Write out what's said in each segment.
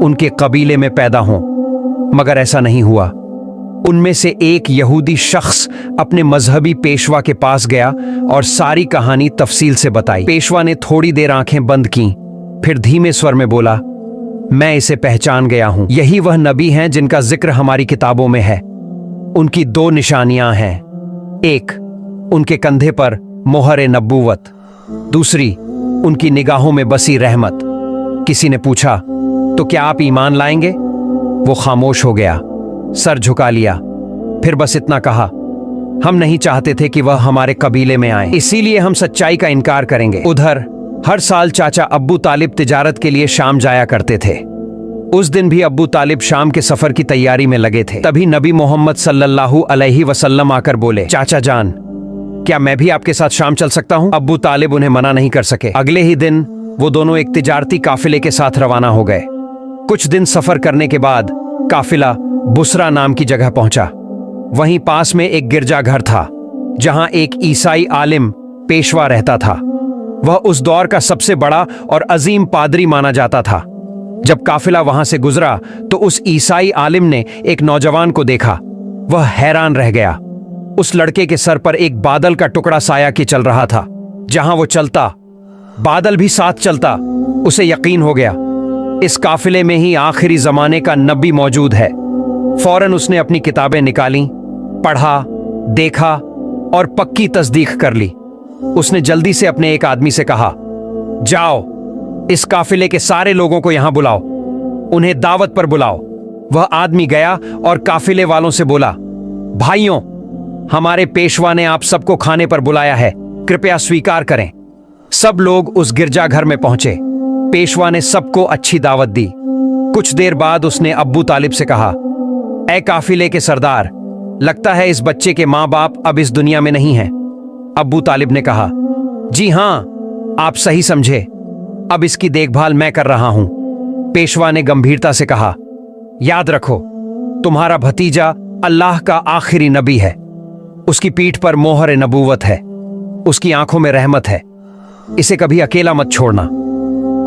उनके कबीले में पैदा हों, मगर ऐसा नहीं हुआ। उनमें से एक यहूदी शख्स अपने मजहबी पेशवा के पास गया और सारी कहानी तफसील से बताई। पेशवा ने थोड़ी देर आंखें बंद की, फिर धीमे स्वर में बोला, मैं इसे पहचान गया हूं, यही वह नबी हैं जिनका जिक्र हमारी किताबों में है। उनकी दो निशानियां हैं, एक उनके कंधे पर मोहर नबूवत, दूसरी उनकी निगाहों में बसी रहमत। किसी ने पूछा, तो क्या आप ईमान लाएंगे? वो खामोश हो गया, सर झुका लिया, फिर बस इतना कहा, हम नहीं चाहते थे कि वह हमारे कबीले में आए, इसीलिए हम सच्चाई का इनकार करेंगे। उधर हर साल चाचा अब्बू तालिब तिजारत के लिए शाम जाया करते थे। उस दिन भी अब्बू तालिब शाम के सफर की तैयारी में लगे थे। तभी नबी मोहम्मद सल्लल्लाहु अलैहि वसल्लम आकर बोले, चाचा जान, क्या मैं भी आपके साथ शाम चल सकता हूं? अब्बू तालिब उन्हें मना नहीं कर सके। अगले ही दिन वो दोनों एक तिजारती काफिले के साथ रवाना हो गए। कुछ दिन सफर करने के बाद काफिला बुसरा नाम की जगह पहुंचा। वहीं पास में एक गिरजाघर था, जहां एक ईसाई आलिम पेशवा रहता था। वह उस दौर का सबसे बड़ा और अजीम पादरी माना जाता था। जब काफिला वहां से गुजरा तो उस ईसाई आलिम ने एक नौजवान को देखा। वह हैरान रह गया। उस लड़के के सर पर एक बादल का टुकड़ा साया के चल रहा था। जहां वो चलता, बादल भी साथ चलता। उसे यकीन हो गया, इस काफिले में ही आखिरी जमाने का नबी मौजूद है। फौरन उसने अपनी किताबें निकाली, पढ़ा, देखा और पक्की तस्दीक कर ली। उसने जल्दी से अपने एक आदमी से कहा, जाओ इस काफिले के सारे लोगों को यहां बुलाओ, उन्हें दावत पर बुलाओ। वह आदमी गया और काफिले वालों से बोला, भाइयों, हमारे पेशवा ने आप सबको खाने पर बुलाया है, कृपया स्वीकार करें। सब लोग उस गिरजाघर में पहुंचे। पेशवा ने सबको अच्छी दावत दी। कुछ देर बाद उसने अब्बू तालिब से कहा, ऐ काफिले के सरदार, लगता है इस बच्चे के माँ बाप अब इस दुनिया में नहीं हैं। अब्बू तालिब ने कहा, जी हां, आप सही समझे, अब इसकी देखभाल मैं कर रहा हूं। पेशवा ने गंभीरता से कहा, याद रखो, तुम्हारा भतीजा अल्लाह का आखिरी नबी है। उसकी पीठ पर मोहर नबूवत है, उसकी आंखों में रहमत है। इसे कभी अकेला मत छोड़ना।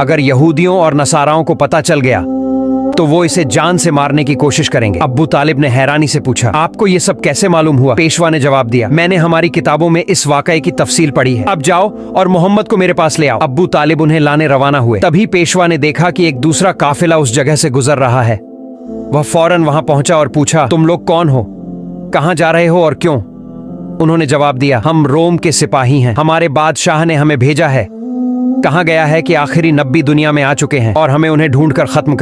अगर यहूदियों और नसाराओं को पता चल गया तो वो इसे जान से मारने की कोशिश करेंगे। अब्बू तालिब ने हैरानी से पूछा, आपको ये सब कैसे मालूम हुआ? पेशवा ने जवाब दिया, मैंने हमारी किताबों में इस वाकये की तफसील पढ़ी है। अब जाओ और मोहम्मद को मेरे पास ले आओ। अब्बू तालिब उन्हें लाने रवाना हुए। तभी पेशवा ने देखा कि एक दूसरा काफिला उस जगह से गुजर रहा है। वह फौरन वहां पहुंचा और पूछा, तुम लोग कौन हो, कहां जा रहे हो और क्यों? उन्होंने जवाब दिया, हम रोम के सिपाही हैं, हमारे बादशाह ने हमें भेजा है। कहा गया है कि आखिरी नबी दुनिया में आ चुके हैं और हमें उन्हें ढूंढकर खत्म कर